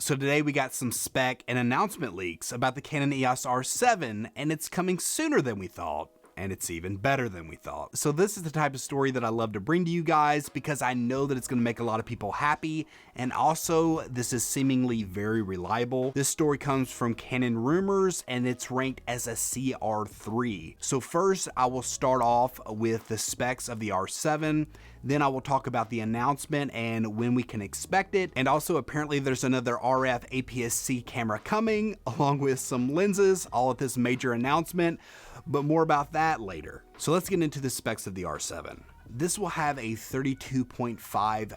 So today we got some spec and announcement leaks about the Canon EOS R7, and it's coming sooner than we thought. And it's even better than we thought. So this is the type of story that I love to bring to you guys because I know that it's going to make a lot of people happy, and also this is seemingly very reliable. This story comes from Canon Rumors and it's ranked as a CR3. So first I will start off with the specs of the R7, then I will talk about the announcement and when we can expect it, and also apparently there's another RF APS-C camera coming along with some lenses, all at this major announcement. But more about that later. So let's get into the specs of the R7. This will have a 32.5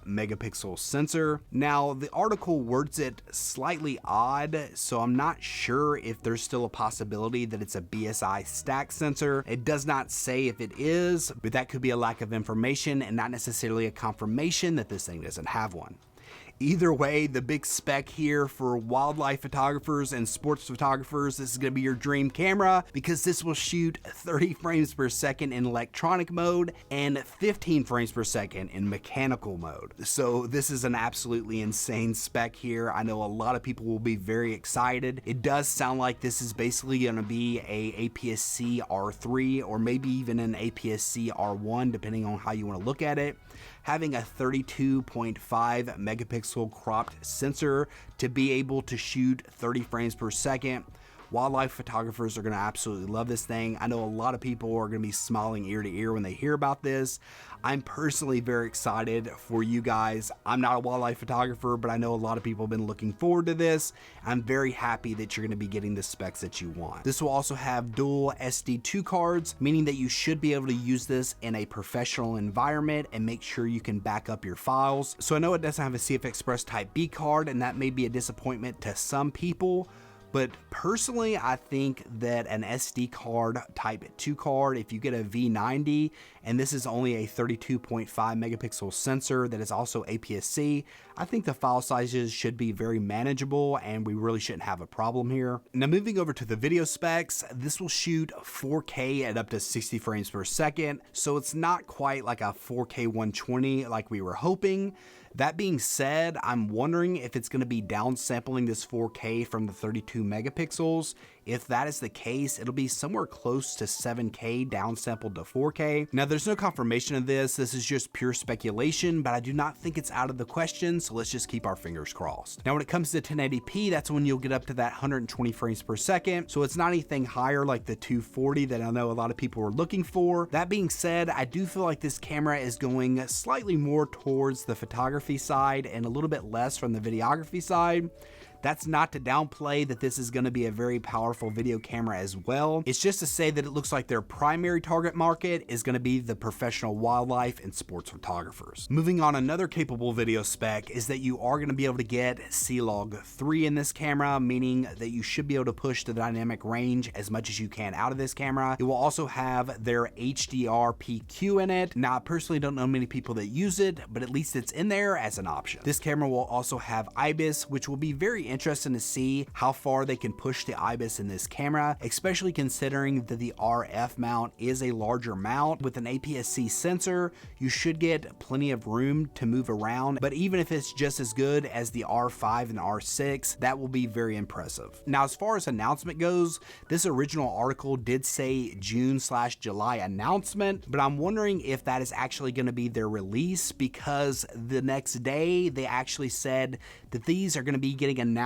megapixel sensor. Now, the article words it slightly odd, so I'm not sure if there's still a possibility that it's a BSI stack sensor. It does not say if it is, but that could be a lack of information and not necessarily a confirmation that this thing doesn't have one. Either way, the big spec here for wildlife photographers and sports photographers, this is going to be your dream camera because this will shoot 30 frames per second in electronic mode and 15 frames per second in mechanical mode. So this is an absolutely insane spec here. I know a lot of people will be very excited. It does sound like this is basically going to be a APS-C R3 or maybe even an APS-C R1 depending on how you want to look at it. Having a 32.5 megapixel cropped sensor to be able to shoot 30 frames per second. Wildlife photographers are going to absolutely love this thing. I know a lot of people are going to be smiling ear to ear when they hear about this. I'm personally very excited for you guys. I'm not a wildlife photographer, but I know a lot of people have been looking forward to this. I'm very happy that you're going to be getting the specs that you want. This will also have dual SD2 cards, meaning that you should be able to use this in a professional environment and make sure you can back up your files. So I know it doesn't have a CF Express Type B card, and that may be a disappointment to some people. But personally, I think that an SD card Type 2 card, if you get a V90, and this is only a 32.5 megapixel sensor that is also APS-C, I think the file sizes should be very manageable and we really shouldn't have a problem here. Now moving over to the video specs, this will shoot 4K at up to 60 frames per second, so it's not quite like a 4K 120 like we were hoping. That being said, I'm wondering if it's going to be downsampling this 4K from the 32 megapixels. If that is the case, it'll be somewhere close to 7K downsampled to 4K. Now, there's no confirmation of this. This is just pure speculation, but I do not think it's out of the question, so let's just keep our fingers crossed. Now, when it comes to 1080p, that's when you'll get up to that 120 frames per second, so it's not anything higher like the 240 that I know a lot of people are looking for. That being said, I do feel like this camera is going slightly more towards the photography side and a little bit less from the videography side. That's not to downplay that this is going to be a very powerful video camera as well. It's just to say that it looks like their primary target market is going to be the professional wildlife and sports photographers. Moving on, another capable video spec is that you are going to be able to get C-Log 3 in this camera, meaning that you should be able to push the dynamic range as much as you can out of this camera. It will also have their HDR PQ in it. Now, I personally don't know many people that use it, but at least it's in there as an option. This camera will also have IBIS, which will be very interesting to see how far they can push the IBIS in this camera, especially considering that the RF mount is a larger mount. With an APS-C sensor, you should get plenty of room to move around, but even if it's just as good as the R5 and R6, that will be very impressive. Now, as far as announcement goes, this original article did say June/July announcement, but I'm wondering if that is actually going to be their release, because the next day they actually said that these are going to be getting announced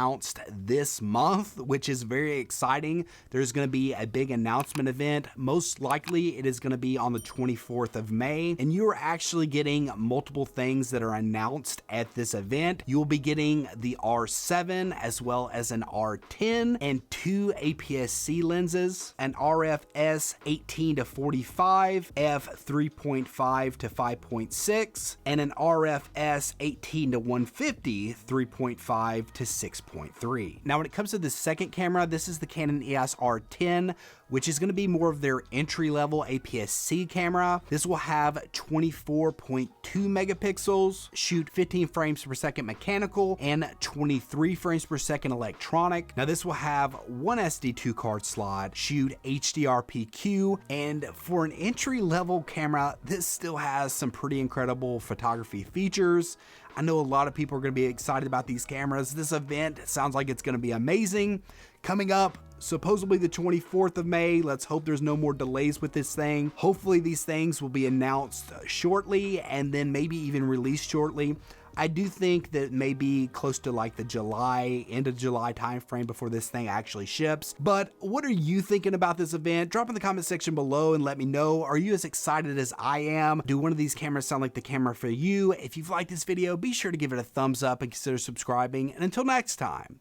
this month, which is very exciting. There's going to be a big announcement event. Most likely it is going to be on the 24th of May, and you are actually getting multiple things that are announced at this event. You will be getting the R7 as well as an R10 and 2 APS-C lenses, an RF 18 to 45, f 3.5 to 5.6, and an RF 18 to 150, 3.5 to 6.3. Now, when it comes to the second camera, this is the Canon EOS R10, which is going to be more of their entry-level APS-C camera. This will have 24.2 megapixels, shoot 15 frames per second mechanical, and 23 frames per second electronic. Now, this will have one SD2 card slot, shoot HDR PQ, and for an entry-level camera, this still has some pretty incredible photography features. I know a lot of people are going to be excited about these cameras. This event sounds like it's going to be amazing. Coming up, supposedly the 24th of May. Let's hope there's no more delays with this thing. Hopefully these things will be announced shortly and then maybe even released shortly. I do think that maybe close to like the end of July timeframe before this thing actually ships. But what are you thinking about this event? Drop in the comment section below and let me know. Are you as excited as I am? Do one of these cameras sound like the camera for you? If you've liked this video, be sure to give it a thumbs up and consider subscribing. And until next time,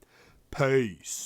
peace.